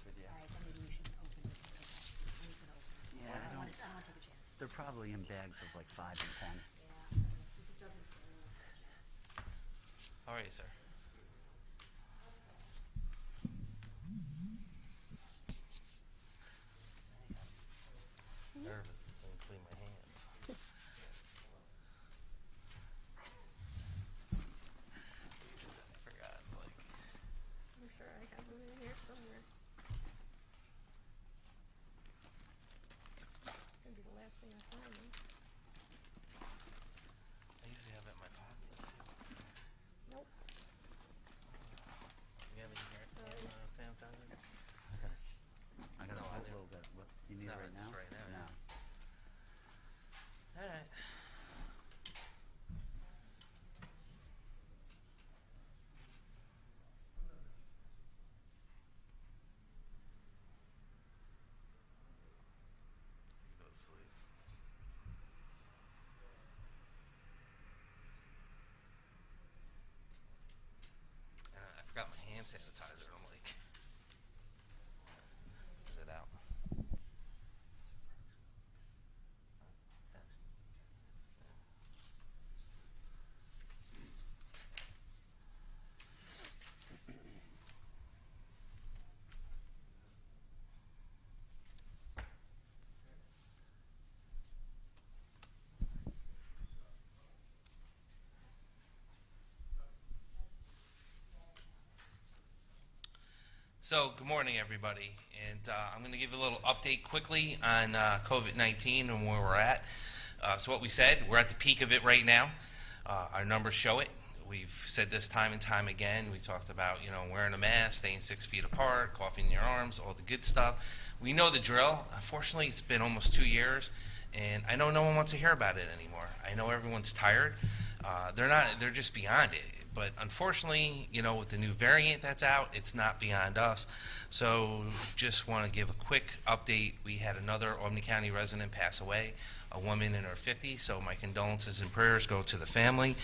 with you. All right, then maybe we should open it. I'm just gonna open it. Yeah, I don't want to take a chance. they're probably in bags of like 5 and 10. Yeah, since it doesn't say, I don't want to take a chance. How are you, sir? Nervous. Let me clean my hands. I forgot, like. I'm sure I have them in here somewhere. Could be the last thing I find them. I usually have it in my pocket, too. Nope. You have it in here? Sanitizer? I got No, a I do. little bit. What, you need No, it right just now? right now, No. All right. Go to sleep. I forgot my hand sanitizer. I'm like, is it out? Thanks. So, good morning, everybody. And I'm going to give a little update quickly on COVID-19 and where we're at. So what we said, we're at the peak of it right now. Our numbers show it. We've said this time and time again. We talked about, wearing a mask, staying 6 feet apart, coughing in your arms, all the good stuff. We know the drill. Unfortunately, it's been almost 2 years, and I know no one wants to hear about it anymore. I know everyone's tired. They're just beyond it. But unfortunately, with the new variant that's out, it's not beyond us. So just want to give a quick update. We had another Albany County resident pass away, a woman in her 50s, so my condolences and prayers go to the family.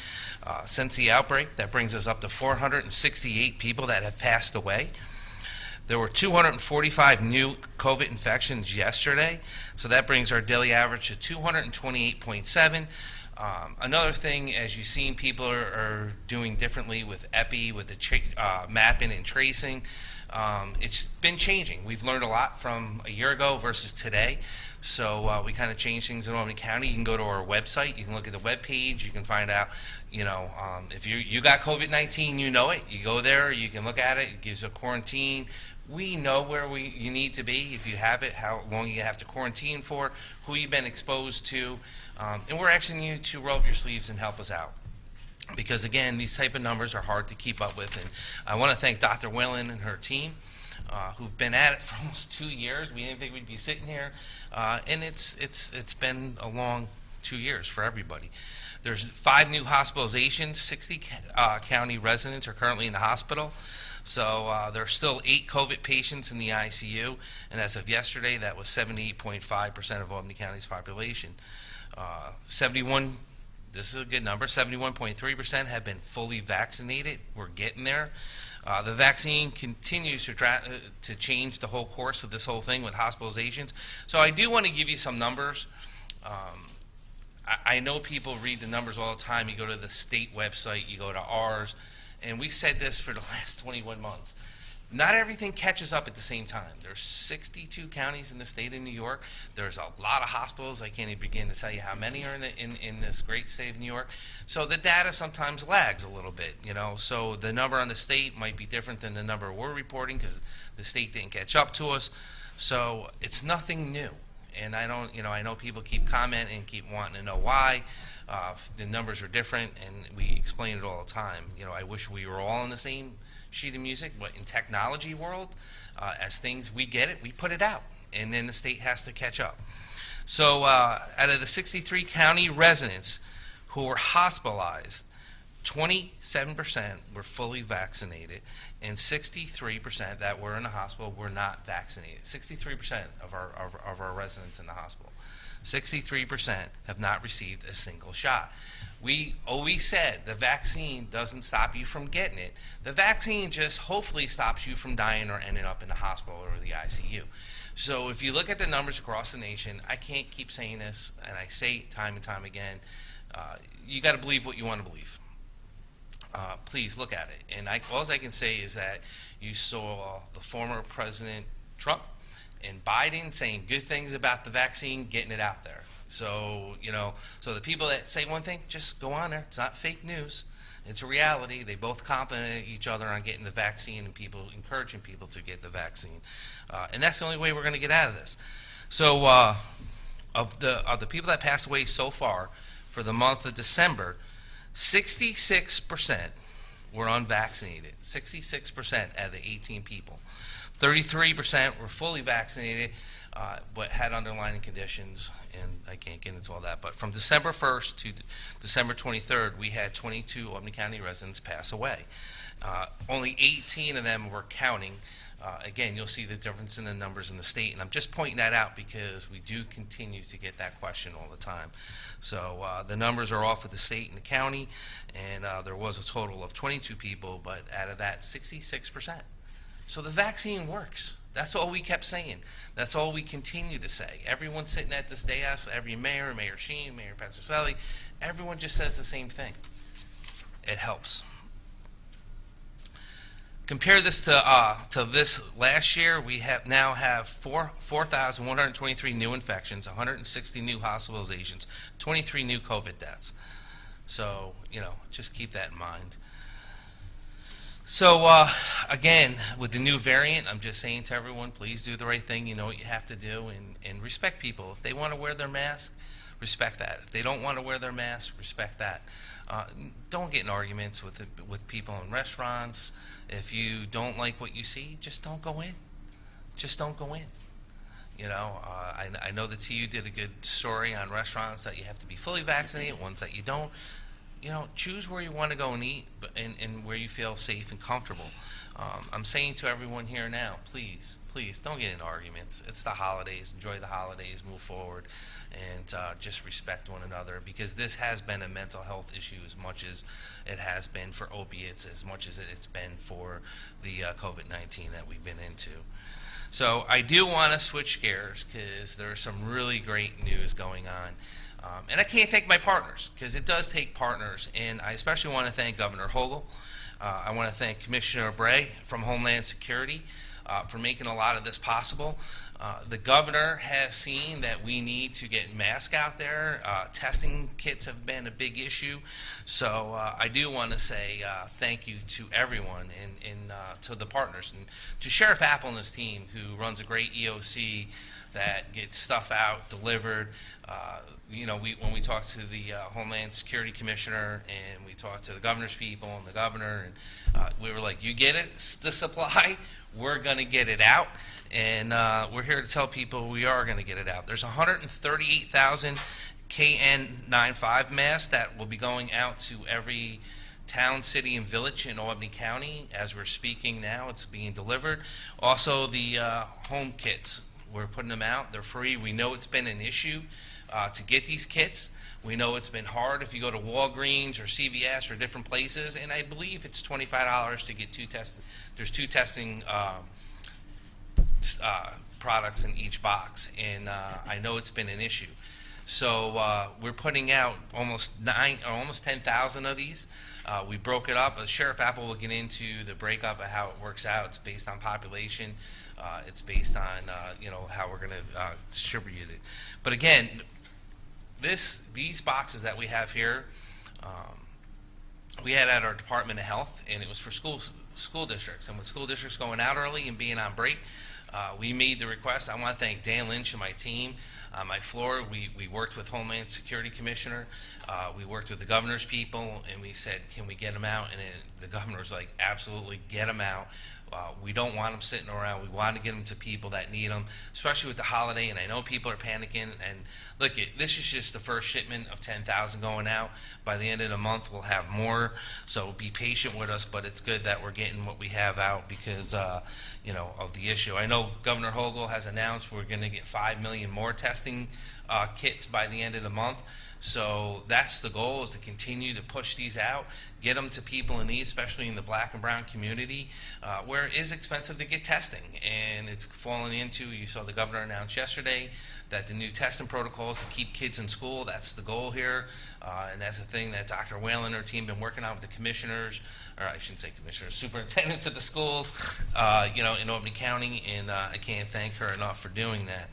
Since the outbreak, that brings us up to 468 people that have passed away. There were 245 new COVID infections yesterday, so that brings our daily average to 228.7. Another thing, as you've seen, people are doing differently with EPI, with the mapping and tracing. It's been changing. We've learned a lot from a year ago versus today. So we kind of changed things in Albany County. You can go to our website. You can look at the web page. You can find out, if you got COVID-19, you know it. You go there. You can look at it. It gives a quarantine. We know where you need to be if you have it, how long you have to quarantine for, who you've been exposed to. And we're asking you to roll up your sleeves and help us out. Because, again, these type of numbers are hard to keep up with. And I want to thank Dr. Whalen and her team who've been at it for almost 2 years. We didn't think we'd be sitting here. And it's been a long 2 years for everybody. There's 5 new hospitalizations. 60 county residents are currently in the hospital. So there are still 8 COVID patients in the ICU. And as of yesterday, that was 78.5% of Albany County's population. 71, this is a good number, 71.3% have been fully vaccinated. We're getting there. The vaccine continues to change the whole course of this whole thing with hospitalizations. So I do want to give you some numbers. I know people read the numbers all the time. You go to the state website, you go to ours, and we've said this for the last 21 months. Not everything catches up at the same time. There's 62 counties in the state of New York. There's a lot of hospitals. I can't even begin to tell you how many are in this great state of New York. So the data sometimes lags a little bit, So the number on the state might be different than the number we're reporting because the state didn't catch up to us. So it's nothing new. And I know people keep commenting and keep wanting to know why. The numbers are different, and we explain it all the time. I wish we were all in the same sheet of music, but in technology world, as things, we get it, we put it out, and then the state has to catch up. So out of the 63 county residents who were hospitalized, 27% were fully vaccinated, and 63% that were in the hospital were not vaccinated. 63% of our residents in the hospital. 63% have not received a single shot. We always said the vaccine doesn't stop you from getting it. The vaccine just hopefully stops you from dying or ending up in the hospital or the ICU. So if you look at the numbers across the nation, I can't keep saying this, and I say it time and time again, you got to believe what you want to believe. Please look at it. And all I can say is that you saw the former President Trump and Biden saying good things about the vaccine, getting it out there. So, so the people that say one thing, just go on there. It's not fake news. It's a reality. They both compliment each other on getting the vaccine and people encouraging people to get the vaccine. And that's the only way we're going to get out of this. So of the people that passed away so far for the month of December, 66% were unvaccinated. 66% out of the 18 people. 33% were fully vaccinated, but had underlying conditions, and I can't get into all that. But from December 1st to December 23rd, we had 22 Albany County residents pass away. Only 18 of them were counting. Again, you'll see the difference in the numbers in the state, and I'm just pointing that out because we do continue to get that question all the time. So the numbers are off with the state and the county, and there was a total of 22 people, but out of that, 66%. So the vaccine works. That's all we kept saying. That's all we continue to say. Everyone sitting at this dais, every mayor, Mayor Sheen, Mayor Patricelli, everyone just says the same thing. It helps. Compare this to this last year. We now have 4,123 new infections, 160 new hospitalizations, 23 new COVID deaths. So, just keep that in mind. So, again, with the new variant, I'm just saying to everyone, please do the right thing. You know what you have to do, and respect people. If they want to wear their mask, respect that. If they don't want to wear their mask, respect that. Don't get in arguments with people in restaurants. If you don't like what you see, just don't go in. Just don't go in. I know the TU did a good story on restaurants that you have to be fully vaccinated, ones that you don't. Choose where you want to go and eat and where you feel safe and comfortable. I'm saying to everyone here now, please don't get in arguments. It's the holidays. Enjoy the holidays. Move forward. And just respect one another, because this has been a mental health issue as much as it has been for opiates, as much as it's been for the COVID-19 that we've been into. So I do want to switch gears because there's some really great news going on. And I can't thank my partners, because it does take partners, and I especially want to thank Governor Hochul. I want to thank Commissioner Bray from Homeland Security for making a lot of this possible. The governor has seen that we need to get masks out there. Testing kits have been a big issue. So I do want to say thank you to everyone and to the partners, and to Sheriff Apple and his team, who runs a great EOC that gets stuff out, delivered. When we talked to the Homeland Security Commissioner, and we talked to the governor's people and the governor, and we were like, you get it, the supply, we're going to get it out. And we're here to tell people we are going to get it out. There's 138,000 KN95 masks that will be going out to every town, city, and village in Albany County. As we're speaking now, it's being delivered. Also, the home kits, we're putting them out. They're free. We know it's been an issue to get these kits. We know it's been hard if you go to Walgreens or CVS or different places, and I believe it's $25 to get two tests. There's two testing products in each box, and I know it's been an issue. So we're putting out almost 10,000 of these. We broke it up. Sheriff Apple will get into the breakup of how it works out. It's based on population. It's based on how we're going to distribute it. But again, these boxes that we have here, we had at our Department of Health, and it was for school districts. And with school districts going out early and being on break, we made the request. I want to thank Dan Lynch and my team. On my floor, we worked with Homeland Security Commissioner. We worked with the governor's people, and we said, can we get them out? And the governor was like, absolutely, get them out. We don't want them sitting around. We want to get them to people that need them, especially with the holiday. And I know people are panicking. And look, this is just the first shipment of 10,000 going out. By the end of the month, we'll have more. So be patient with us. But it's good that we're getting what we have out because, you know, of the issue. I know Governor Hochul has announced we're going to get 5 million more testing kits by the end of the month. So that's the goal, is to continue to push these out, get them to people in need, especially in the black and brown community, where it is expensive to get testing. And it's fallen into, you saw the governor announce yesterday that the new testing protocols to keep kids in school, that's the goal here. And that's a thing that Dr. Whalen and her team been working on with the commissioners, or I shouldn't say commissioners, superintendents of the schools, you know, in Albany County, and I can't thank her enough for doing that.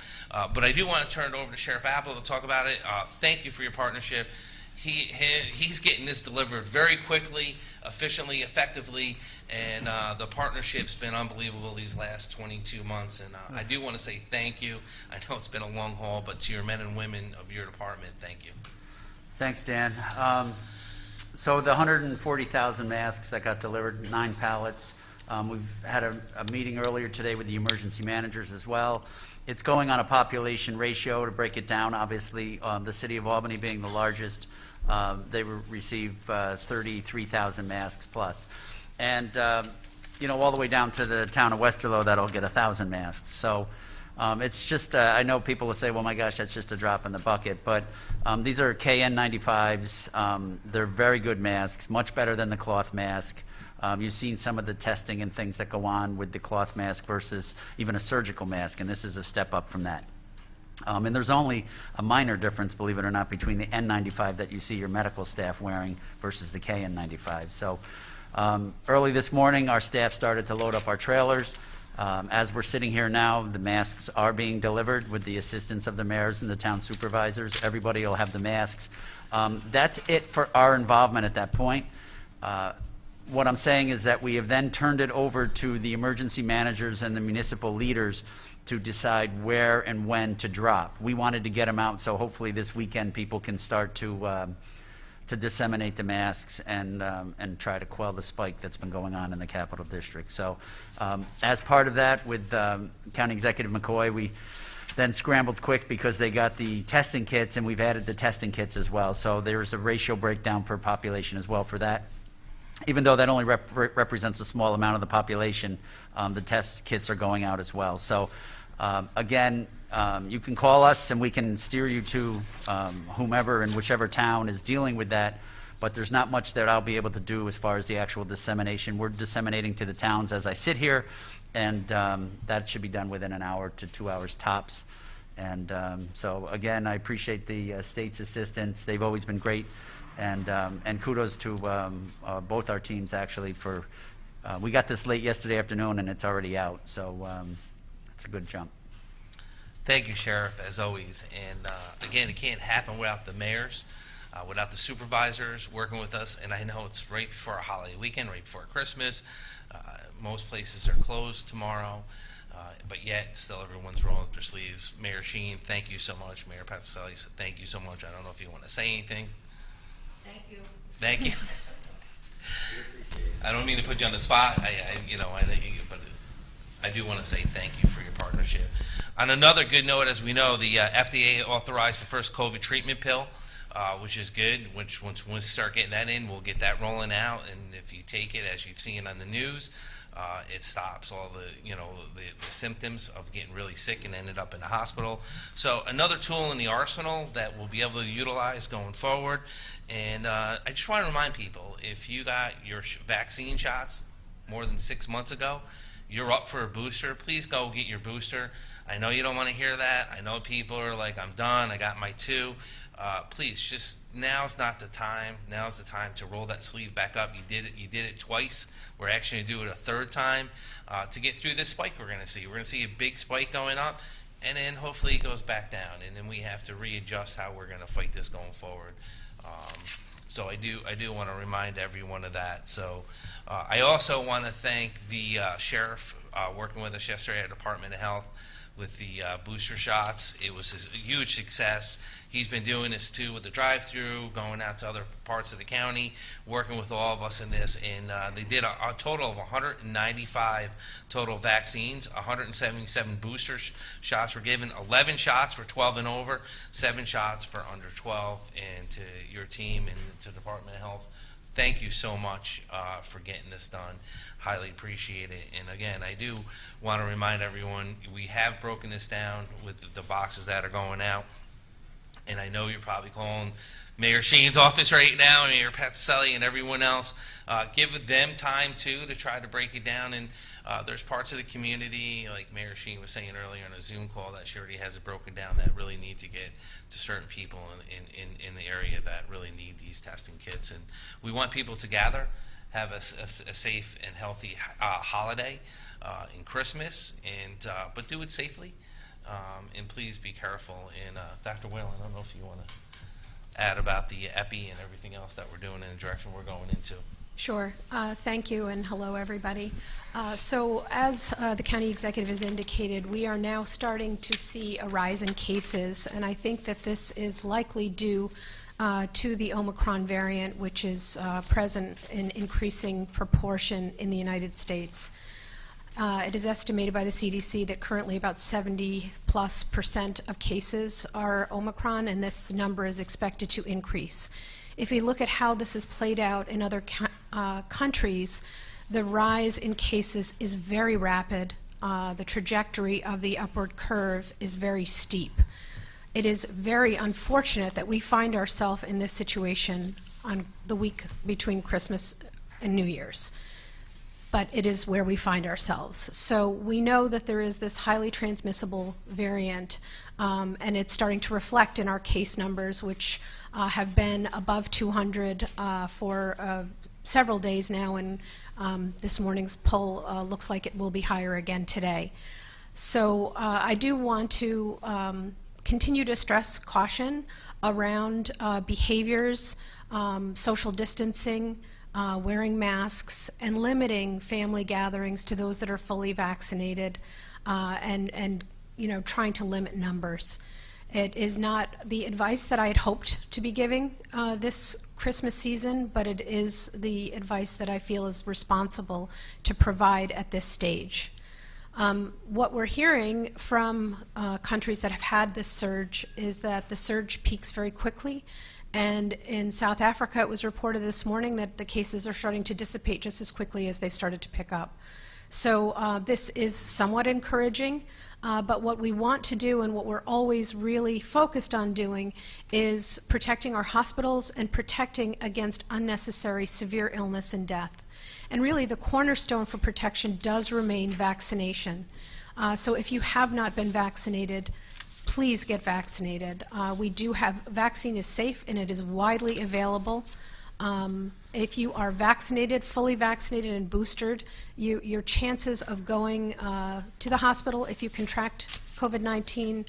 But I do want to turn it over to Sheriff Apple to talk about it. Thank you for your partnership. He's getting this delivered very quickly, efficiently, effectively, and the partnership's been unbelievable these last 22 months. And I do want to say thank you. I know it's been a long haul, but to your men and women of your department, thank you. Thanks, Dan. So the 140,000 masks that got delivered, 9 pallets. We've had a meeting earlier today with the emergency managers as well. It's going on a population ratio to break it down. Obviously, the city of Albany being the largest, they receive 33,000 masks plus. And, you know, all the way down to the town of Westerlo, that'll get 1,000 masks. So it's just, I know people will say, well, my gosh, that's just a drop in the bucket. But these are KN95s. They're very good masks, much better than the cloth mask. You've seen some of the testing and things that go on with the cloth mask versus even a surgical mask, and this is a step up from that. And there's only a minor difference, believe it or not, between the N95 that you see your medical staff wearing versus the KN95. So early this morning, our staff started to load up our trailers. As we're sitting here now, the masks are being delivered with the assistance of the mayors and the town supervisors. Everybody will have the masks. That's it for our involvement at that point. What I'm saying is that we have then turned it over to the emergency managers and the municipal leaders to decide where and when to drop. We wanted to get them out, so hopefully this weekend people can start to disseminate the masks and try to quell the spike that's been going on in the Capital District. So as part of that, with County Executive McCoy, we then scrambled quick because they got the testing kits, and we've added the testing kits as well. So there's a ratio breakdown per population as well for that. Even though that only represents a small amount of the population, the test kits are going out as well. So again, you can call us and we can steer you to whomever in whichever town is dealing with that, but there's not much that I'll be able to do as far as the actual dissemination. We're disseminating to the towns as I sit here, and that should be done within an hour to 2 hours tops. And so again, I appreciate the state's assistance. They've always been great. And kudos to both our teams, actually, for we got this late yesterday afternoon and it's already out, so it's a good jump. Thank you, Sheriff, as always. And again, it can't happen without the mayors, without the supervisors working with us. And I know it's right before a holiday weekend, right before Christmas. Most places are closed tomorrow, but yet still everyone's rolling up their sleeves. Mayor Sheen, thank you so much. Mayor Pasquale, thank you so much. I don't know if you want to say anything. Thank you. Thank you. I don't mean to put you on the spot. But I do want to say thank you for your partnership. On another good note, as we know, the FDA authorized the first COVID treatment pill, which is good. Which once we start getting that in, we'll get that rolling out. And if you take it, as you've seen on the news, it stops all the symptoms of getting really sick and ended up in the hospital. So another tool in the arsenal that we'll be able to utilize going forward. And I just want to remind people, if you got your vaccine shots more than 6 months ago, you're up for a booster, please go get your booster. I know you don't want to hear that. I know people are like, I'm done, I got my 2. Please, just now's not the time. Now's the time to roll that sleeve back up. You did it twice. We're actually going to do it a 3rd time to get through this spike we're going to see. We're going to see a big spike going up, and then hopefully it goes back down, and then we have to readjust how we're going to fight this going forward. So I do want to remind everyone of that. So I also want to thank the sheriff working with us yesterday at Department of Health with the booster shots. It was a huge success. He's been doing this too with the drive-through, going out to other parts of the county, working with all of us in this, and they did a total of 195 total vaccines. 177 booster shots were given. 11 shots for 12 and over, 7 shots for under 12. And to your team and to the Department of Health, thank you so much for getting this done. Highly appreciate it. And again, I do want to remind everyone, we have broken this down with the boxes that are going out. And I know you're probably calling Mayor Sheen's office right now, and Mayor Patricelli and everyone else. Give them time, too, to try to break it down. And there's parts of the community, like Mayor Sheen was saying earlier on a Zoom call, that she already has it broken down, that really need to get to certain people in the area that really need these testing kits. And we want people to gather, have a safe and healthy holiday in Christmas, and but do it safely. And please be careful. And Dr. Whalen, I don't know if you want to add about the epi and everything else that we're doing in the direction we're going into. Sure. Thank you, and hello, everybody. So as the county executive has indicated, we are now starting to see a rise in cases, and I think that this is likely due to the Omicron variant, which is present in increasing proportion in the United States. It is estimated by the CDC that currently about 70+% of cases are Omicron, and this number is expected to increase. If we look at how this is played out in other countries, the rise in cases is very rapid. The trajectory of the upward curve is very steep. It is very unfortunate that we find ourselves in this situation on the week between Christmas and New Year's. But it is where we find ourselves. So we know that there is this highly transmissible variant, and it's starting to reflect in our case numbers, which have been above 200 for several days now, and this morning's poll looks like it will be higher again today. So I do want to continue to stress caution around behaviors, social distancing, wearing masks, and limiting family gatherings to those that are fully vaccinated, and trying to limit numbers. It is not the advice that I had hoped to be giving this Christmas season, but it is the advice that I feel is responsible to provide at this stage. What we're hearing from countries that have had this surge is that the surge peaks very quickly. And in South Africa, it was reported this morning that the cases are starting to dissipate just as quickly as they started to pick up. So this is somewhat encouraging, but what we want to do and what we're always really focused on doing is protecting our hospitals and protecting against unnecessary severe illness and death. And really the cornerstone for protection does remain vaccination. So if you have not been vaccinated, please get vaccinated. We do have, vaccine is safe and it is widely available. If you are vaccinated, fully vaccinated and boosted, your chances of going to the hospital if you contract COVID-19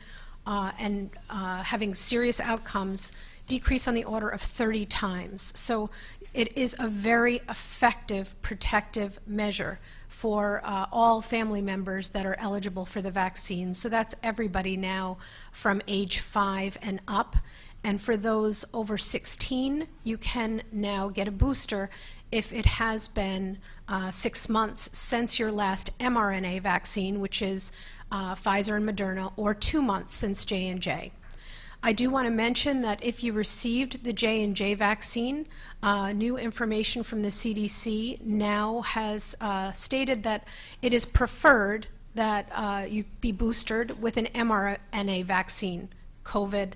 and having serious outcomes decrease on the order of 30 times. So it is a very effective protective measure for all family members that are eligible for the vaccine. So that's everybody now from age 5 and up. And for those over 16, you can now get a booster if it has been 6 months since your last mRNA vaccine, which is Pfizer and Moderna, or 2 months since J&J. I do want to mention that if you received the J&J vaccine, new information from the CDC now has stated that it is preferred that you be boosted with an mRNA vaccine, COVID.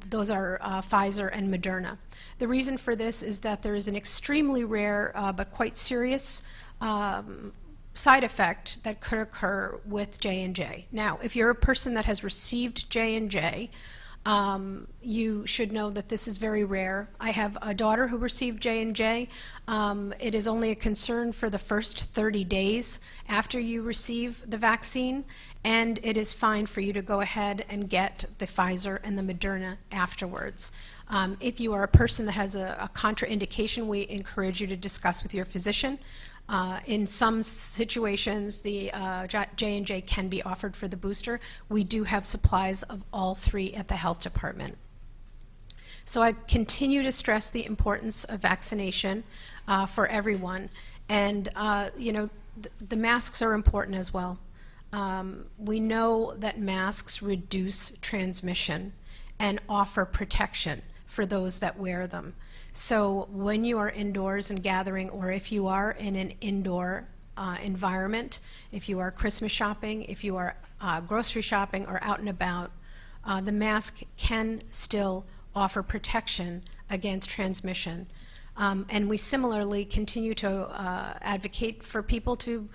Those are Pfizer and Moderna. The reason for this is that there is an extremely rare but quite serious side effect that could occur with J&J. Now, if you're a person that has received J&J, you should know that this is very rare. I have a daughter who received J&J. It is only a concern for the first 30 days after you receive the vaccine, and it is fine for you to go ahead and get the Pfizer and the Moderna afterwards. If you are a person that has a contraindication, we encourage you to discuss with your physician In some situations, the J&J can be offered for the booster. We do have supplies of all three at the health department. So I continue to stress the importance of vaccination for everyone. And, you know, the masks are important as well. We know that masks reduce transmission and offer protection for those that wear them. So when you are indoors and gathering, or if you are in an indoor environment, if you are Christmas shopping, if you are grocery shopping or out and about, the mask can still offer protection against transmission. And we similarly continue to advocate for people to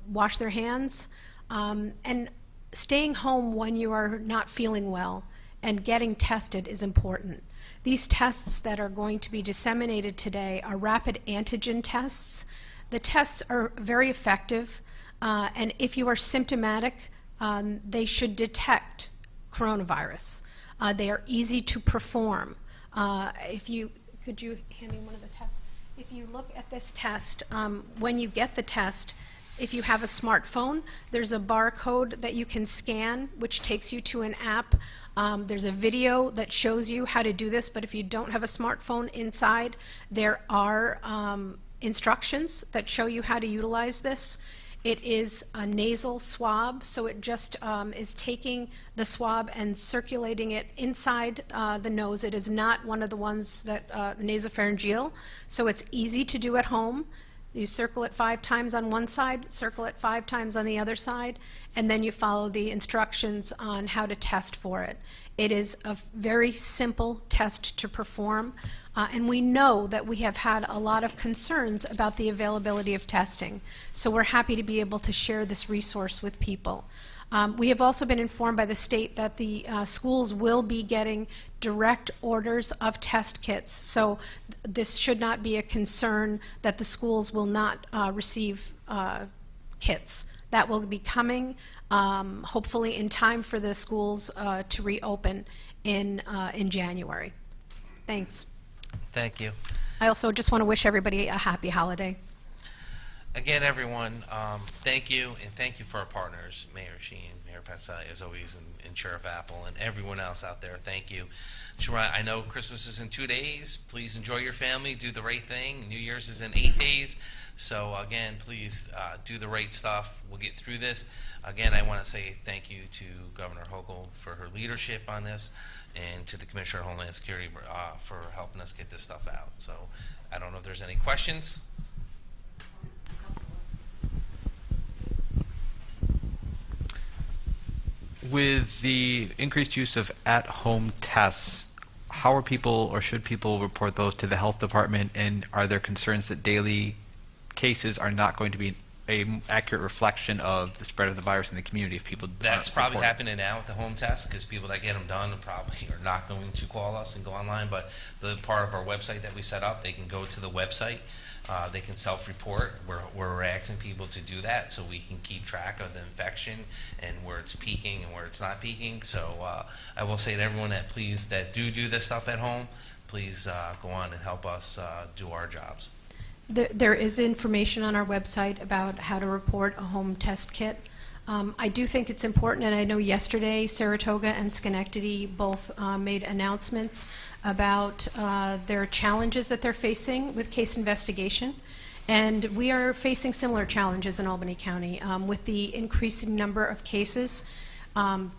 wash their hands, and staying home when you are not feeling well and getting tested is important. These tests that are going to be disseminated today are rapid antigen tests. The tests are very effective, and if you are symptomatic, they should detect coronavirus. They are easy to perform. Could you hand me one of the tests? If you look at this test, when you get the test, if you have a smartphone, there's a barcode that you can scan, which takes you to an app. There's a video that shows you how to do this, but if you don't have a smartphone inside, there are instructions that show you how to utilize this. It is a nasal swab, so it just is taking the swab and circulating it inside the nose. It is not one of the ones that nasopharyngeal, so it's easy to do at home. You circle it 5 times on one side, circle it 5 times on the other side, and then you follow the instructions on how to test for it. It is a very simple test to perform, and we know that we have had a lot of concerns about the availability of testing. So we're happy to be able to share this resource with people. We have also been informed by the state that the schools will be getting direct orders of test kits. So this should not be a concern that the schools will not receive kits. That will be coming, hopefully in time for the schools to reopen in January. Thanks. Thank you. I also just want to wish everybody a happy holiday. Again, everyone, thank you, and thank you for our partners, Mayor Sheen, Mayor Passai, as always, and Sheriff Apple, and everyone else out there. Thank you. I know Christmas is in 2 days. Please enjoy your family. Do the right thing. New Year's is in 8 days. So, again, please do the right stuff. We'll get through this. Again, I want to say thank you to Governor Hochul for her leadership on this, and to the Commissioner of Homeland Security for helping us get this stuff out. So, I don't know if there's any questions. With the increased use of at-home tests, how are people, or should people report those to the health department, and are there concerns that daily cases are not going to be an accurate reflection of the spread of the virus in the community if people That's probably report? happening now with the home test, because people that get them done probably are not going to call us and go online, but the part of our website that we set up, they can go to the website. They can self-report. We're asking people to do that so we can keep track of the infection and where it's peaking and where it's not peaking. So I will say to everyone that please, that do this stuff at home, please go on and help us do our jobs. There is information on our website about how to report a home test kit. I do think it's important, and I know yesterday Saratoga and Schenectady both made announcements about their challenges that they're facing with case investigation. And we are facing similar challenges in Albany County with the increasing number of cases.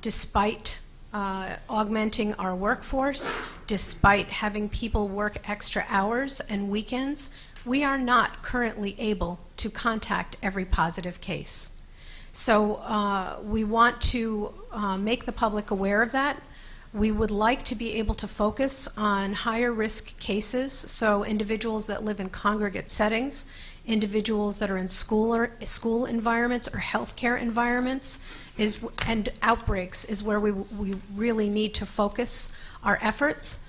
Despite augmenting our workforce, despite having people work extra hours and weekends, we are not currently able to contact every positive case. So we want to make the public aware of that. We would like to be able to focus on higher risk cases, so individuals that live in congregate settings, individuals that are in school environments or healthcare environments, and outbreaks is where we really need to focus our efforts.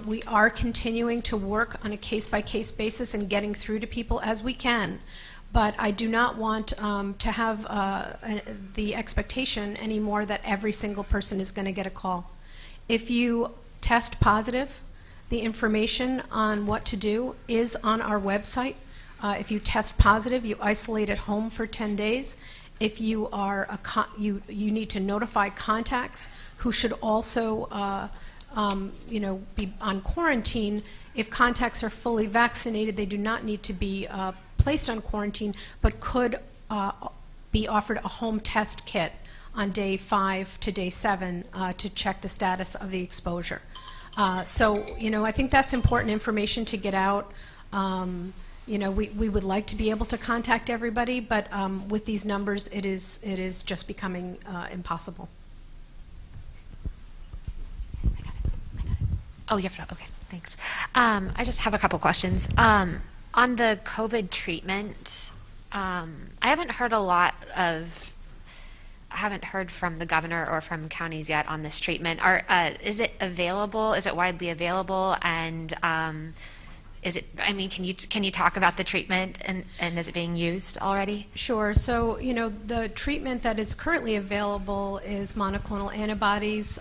We are continuing to work on a case-by-case basis and getting through to people as we can. But I do not want to have the expectation anymore that every single person is going to get a call. If you test positive, the information on what to do is on our website. If you test positive, you isolate at home for 10 days. If you are you need to notify contacts who should also be on quarantine. If contacts are fully vaccinated, they do not need to be placed on quarantine, but could be offered a home test kit on day 5 to day 7 to check the status of the exposure. So, I think that's important information to get out. We would like to be able to contact everybody, but with these numbers, it is just becoming impossible. Oh, you have to, okay, thanks. I just have a couple questions. On the COVID treatment, I haven't heard from the governor or from counties yet on this treatment. Is it available? Is it widely available? And can you talk about the treatment and is it being used already? Sure. So, the treatment that is currently available is monoclonal antibodies.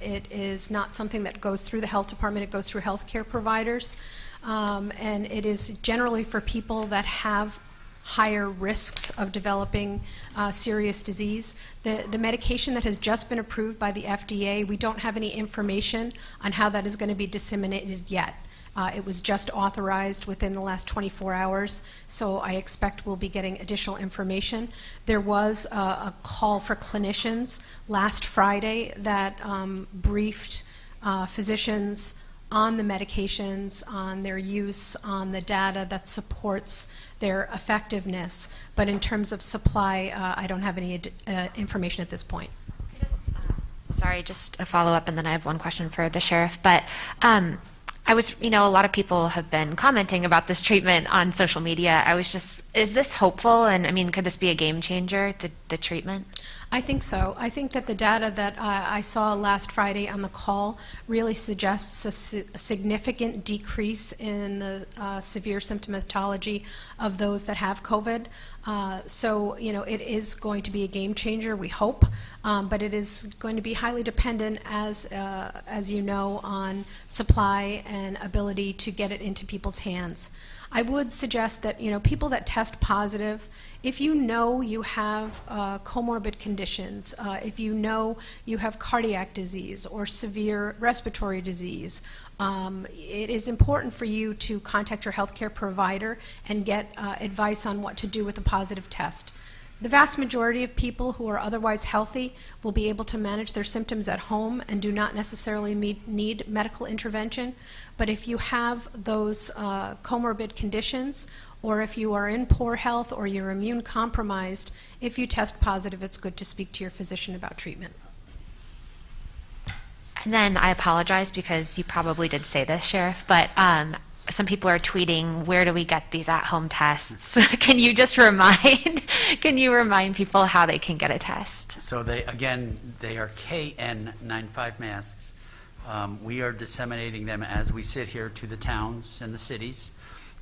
It is not something that goes through the health department. It goes through healthcare providers. And it is generally for people that have higher risks of developing serious disease. The medication that has just been approved by the FDA, we don't have any information on how that is going to be disseminated yet. It was just authorized within the last 24 hours, so I expect we'll be getting additional information. There was a call for clinicians last Friday that briefed physicians on the medications, on their use, on the data that supports their effectiveness. But in terms of supply, I don't have any information at this point. Sorry, just a follow-up, and then I have one question for the sheriff. But a lot of people have been commenting about this treatment on social media. Is this hopeful? And could this be a game changer, the treatment? I think so. I think that the data that I saw last Friday on the call really suggests a significant decrease in the severe symptomatology of those that have COVID. So, it is going to be a game changer, we hope, but it is going to be highly dependent, as you know, on supply and ability to get it into people's hands. I would suggest that, people that test positive, if you know you have comorbid conditions, if you know you have cardiac disease or severe respiratory disease, it is important for you to contact your healthcare provider and get advice on what to do with a positive test. The vast majority of people who are otherwise healthy will be able to manage their symptoms at home and do not necessarily need medical intervention. But if you have those comorbid conditions, or if you are in poor health or you're immune compromised, if you test positive, it's good to speak to your physician about treatment. And then I apologize because you probably did say this, Sheriff, but some people are tweeting, where do we get these at-home tests? Can you just remind people how they can get a test? So they are KN95 masks. We are disseminating them as we sit here to the towns and the cities.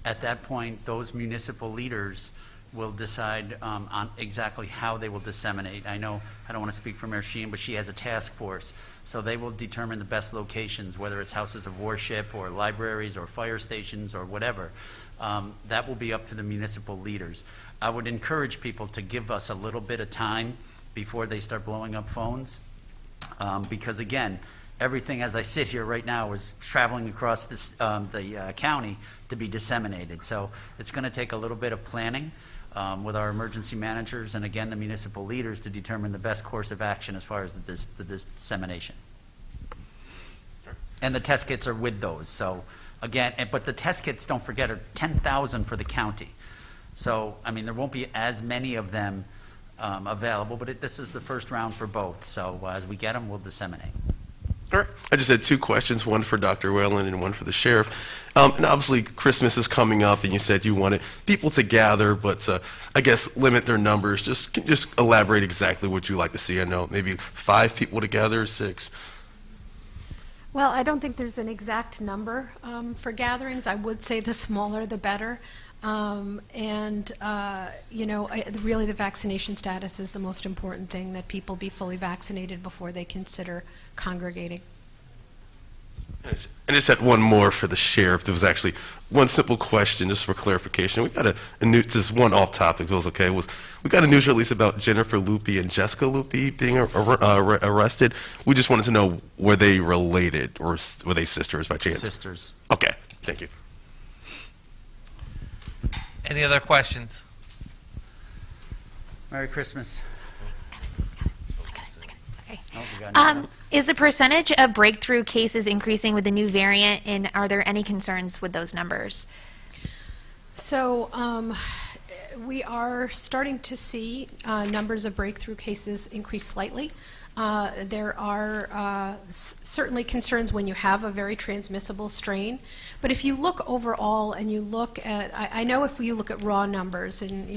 At that point, those municipal leaders will decide on exactly how they will disseminate. I know, I don't want to speak for Mayor Sheehan, but she has a task force. So they will determine the best locations, whether it's houses of worship or libraries or fire stations or whatever. That will be up to the municipal leaders. I would encourage people to give us a little bit of time before they start blowing up phones. Because again, everything as I sit here right now is traveling across this, the county to be disseminated. So it's going to take a little bit of planning with our emergency managers and again the municipal leaders to determine the best course of action as far as the dissemination. And the test kits are with those. So again, but the test kits, don't forget, are 10,000 for the county. So I mean, there won't be as many of them available, but this is the first round for both. So as we get them, we'll disseminate. All right. I just had two questions, one for Dr. Whalen and one for the sheriff. And obviously, Christmas is coming up, and you said you wanted people to gather, but I guess limit their numbers. Just elaborate exactly what you like to see. I know maybe 5 people together, 6. Well, I don't think there's an exact number for gatherings. I would say the smaller, the better. Really the vaccination status is the most important thing, that people be fully vaccinated before they consider congregating. I just had one more for the sheriff. There was actually one simple question, just for clarification. We got a news, this one off topic, if it was okay, was we got a news release about Jennifer Lupi and Jessica Lupi being arrested. We just wanted to know, were they related, or were they sisters by chance? Sisters. Okay, thank you. Any other questions? Merry Christmas. Okay. Oh, we got another one. Is the percentage of breakthrough cases increasing with the new variant, and are there any concerns with those numbers? So we are starting to see numbers of breakthrough cases increase slightly. There are certainly concerns when you have a very transmissible strain, but if you look overall and you look at, I know if you look at raw numbers and,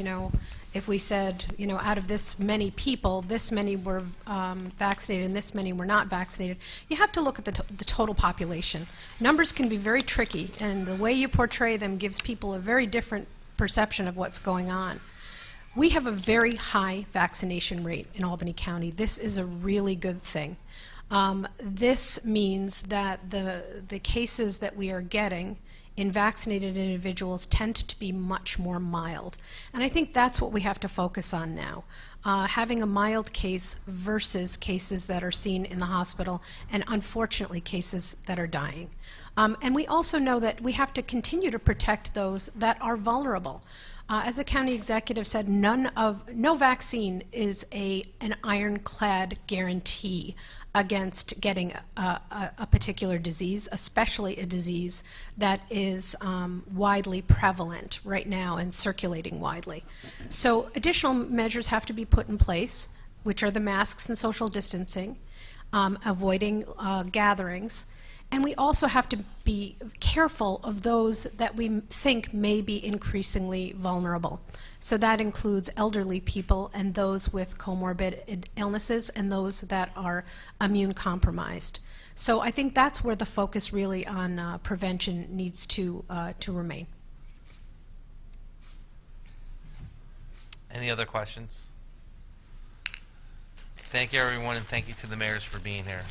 if we said, out of this many people, this many were vaccinated and this many were not vaccinated, you have to look at the total population. Numbers can be very tricky, and the way you portray them gives people a very different perception of what's going on. We have a very high vaccination rate in Albany County. This is a really good thing. This means that the cases that we are getting in vaccinated individuals tend to be much more mild. And I think that's what we have to focus on now. Having a mild case versus cases that are seen in the hospital, and unfortunately cases that are dying. And we also know that we have to continue to protect those that are vulnerable. As the county executive said, no vaccine is an ironclad guarantee against getting a particular disease, especially a disease that is widely prevalent right now and circulating widely. So additional measures have to be put in place, which are the masks and social distancing, avoiding gatherings, and we also have to be careful of those that we think may be increasingly vulnerable. So that includes elderly people and those with comorbid illnesses and those that are immune compromised. So I think that's where the focus really on prevention needs to remain. Any other questions? Thank you, everyone, and thank you to the mayors for being here.